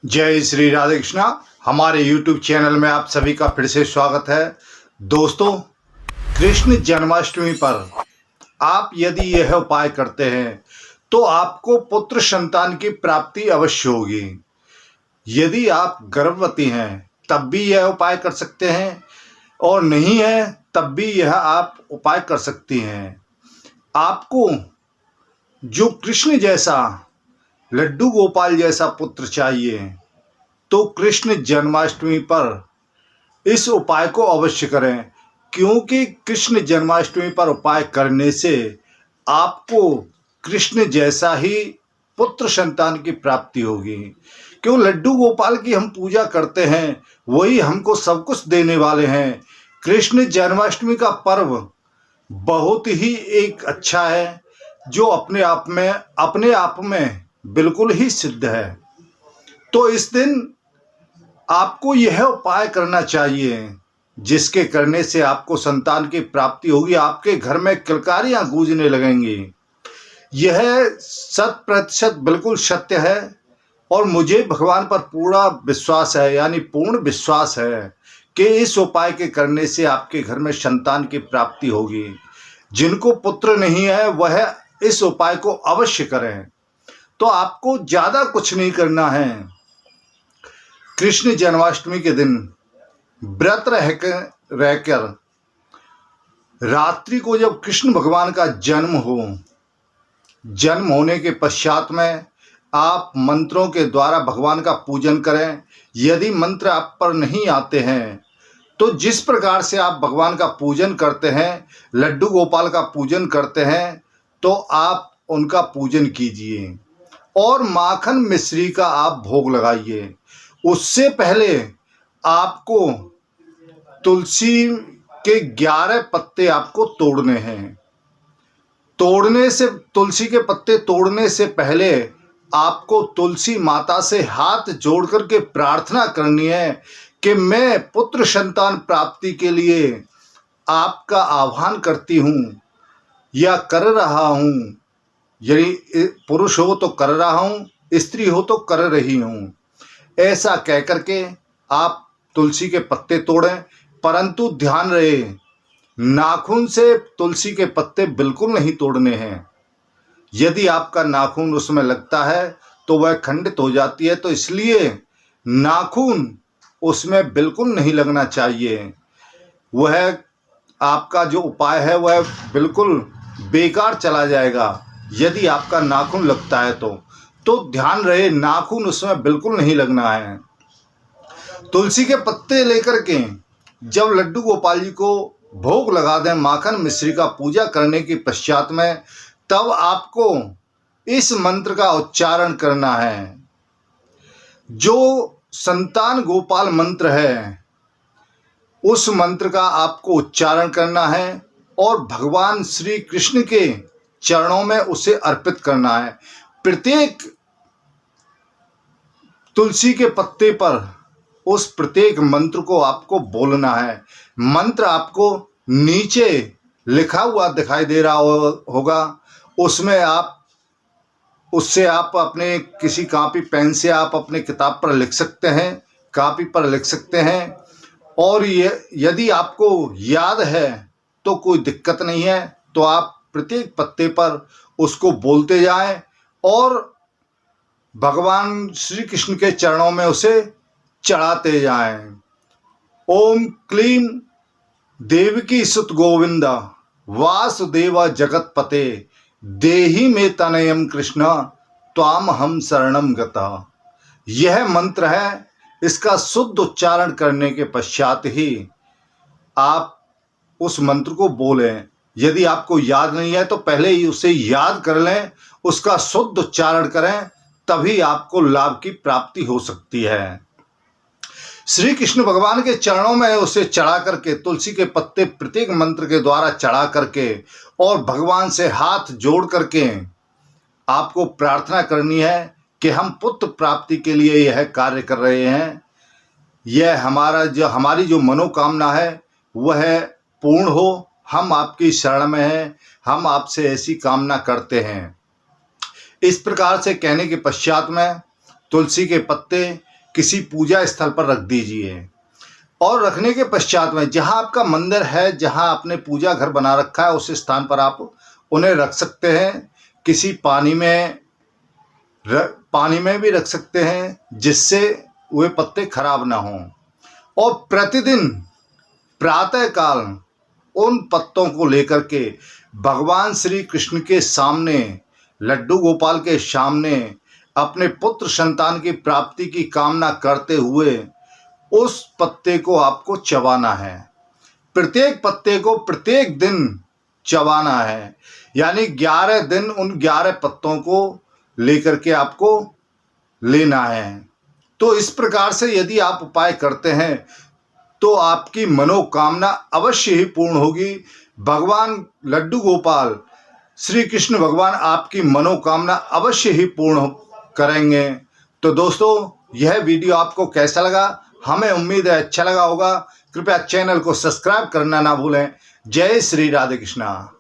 जय श्री राधे कृष्णा। हमारे YouTube channel में आप सभी का फिर से स्वागत है। दोस्तों, कृष्ण जन्माष्टमी पर आप यदि यह उपाय करते हैं तो आपको पुत्र संतान की प्राप्ति अवश्य होगी। यदि आप गर्भवती हैं तब भी यह उपाय कर सकते हैं और नहीं है तब भी यह आप उपाय कर सकती हैं। आपको जो कृष्ण जैसा, लड्डू गोपाल जैसा पुत्र चाहिए तो कृष्ण जन्माष्टमी पर इस उपाय को अवश्य करें, क्योंकि कृष्ण जन्माष्टमी पर उपाय करने से आपको कृष्ण जैसा ही पुत्र संतान की प्राप्ति होगी। क्यों लड्डू गोपाल की हम पूजा करते हैं, वही हमको सब कुछ देने वाले हैं। कृष्ण जन्माष्टमी का पर्व बहुत ही एक अच्छा है जो अपने आप में बिल्कुल ही सिद्ध है। तो इस दिन आपको यह उपाय करना चाहिए जिसके करने से आपको संतान की प्राप्ति होगी। आपके घर में किलकारियां गूंजने लगेंगी। यह 100% बिल्कुल सत्य है और मुझे भगवान पर पूरा विश्वास है, यानी पूर्ण विश्वास है कि इस उपाय के करने से आपके घर में संतान की प्राप्ति होगी। जिनको पुत्र नहीं है वह इस उपाय को अवश्य करें। तो आपको ज़्यादा कुछ नहीं करना है। कृष्ण जन्माष्टमी के दिन व्रत रहकर रात्रि को जब कृष्ण भगवान का जन्म होने के पश्चात में आप मंत्रों के द्वारा भगवान का पूजन करें। यदि मंत्र आप पर नहीं आते हैं तो जिस प्रकार से आप भगवान का पूजन करते हैं, लड्डू गोपाल का पूजन करते हैं, तो आप उनका पूजन कीजिए और माखन मिश्री का आप भोग लगाइए। उससे पहले आपको तुलसी के 11 पत्ते आपको तोड़ने हैं। तुलसी के पत्ते तोड़ने से पहले आपको तुलसी माता से हाथ जोड़ करके प्रार्थना करनी है कि मैं पुत्र संतान प्राप्ति के लिए आपका आह्वान करती हूँ या कर रहा हूँ। यदि पुरुष हो तो कर रहा हूँ, स्त्री हो तो कर रही हूँ। ऐसा कह करके आप तुलसी के पत्ते तोड़ें, परंतु ध्यान रहे नाखून से तुलसी के पत्ते बिल्कुल नहीं तोड़ने हैं। यदि आपका नाखून उसमें लगता है तो वह खंडित हो जाती है, तो इसलिए नाखून उसमें बिल्कुल नहीं लगना चाहिए। वह आपका जो उपाय है वह बिल्कुल बेकार चला जाएगा यदि आपका नाखून लगता है तो ध्यान रहे नाखून उसमें बिल्कुल नहीं लगना है। तुलसी के पत्ते लेकर के जब लड्डू गोपाल जी को भोग लगा दें माखन मिश्री का पूजा करने के पश्चात में, तब आपको इस मंत्र का उच्चारण करना है। जो संतान गोपाल मंत्र है उस मंत्र का आपको उच्चारण करना है और भगवान श्री कृष्ण के चरणों में उसे अर्पित करना है। प्रत्येक तुलसी के पत्ते पर उस प्रत्येक मंत्र को आपको बोलना है। मंत्र आपको नीचे लिखा हुआ दिखाई दे रहा होगा, उससे आप अपने किसी कॉपी पेन से आप अपने किताब पर लिख सकते हैं, कॉपी पर लिख सकते हैं। और यदि आपको याद है तो कोई दिक्कत नहीं है, तो आप प्रत्येक पत्ते पर उसको बोलते जाएं और भगवान श्री कृष्ण के चरणों में उसे चढ़ाते जाएं। ओम क्लीं देवकी सुत गोविंद वासुदेव जगतपते देहि में तनयम कृष्ण त्वाम हम शरणम गता। यह मंत्र है। इसका शुद्ध उच्चारण करने के पश्चात ही आप उस मंत्र को बोलें। यदि आपको याद नहीं है तो पहले ही उसे याद कर लें, उसका शुद्ध उच्चारण करें, तभी आपको लाभ की प्राप्ति हो सकती है। श्री कृष्ण भगवान के चरणों में उसे चढ़ा करके तुलसी के पत्ते प्रत्येक मंत्र के द्वारा चढ़ा करके और भगवान से हाथ जोड़ करके आपको प्रार्थना करनी है कि हम पुत्र प्राप्ति के लिए यह कार्य कर रहे हैं। यह हमारी जो मनोकामना है वह पूर्ण हो। हम आपकी शरण में हैं, हम आपसे ऐसी कामना करते हैं। इस प्रकार से कहने के पश्चात में तुलसी के पत्ते किसी पूजा स्थल पर रख दीजिए। और रखने के पश्चात में जहाँ आपका मंदिर है, जहाँ आपने पूजा घर बना रखा है, उस स्थान पर आप उन्हें रख सकते हैं। किसी पानी में भी रख सकते हैं, जिससे वे पत्ते खराब ना हों। और प्रतिदिन प्रातःकाल उन पत्तों को लेकर के भगवान श्री कृष्ण के सामने, लड्डू गोपाल के सामने अपने पुत्र संतान की प्राप्ति की कामना करते हुए उस पत्ते को आपको चबाना है। प्रत्येक पत्ते को प्रत्येक दिन चबाना है, यानी 11 दिन उन 11 पत्तों को लेकर के आपको लेना है। तो इस प्रकार से यदि आप उपाय करते हैं तो आपकी मनोकामना अवश्य ही पूर्ण होगी। भगवान लड्डू गोपाल श्री कृष्ण भगवान आपकी मनोकामना अवश्य ही पूर्ण करेंगे। तो दोस्तों, यह वीडियो आपको कैसा लगा? हमें उम्मीद है अच्छा लगा होगा। कृपया चैनल को सब्सक्राइब करना ना भूलें। जय श्री राधे कृष्णा।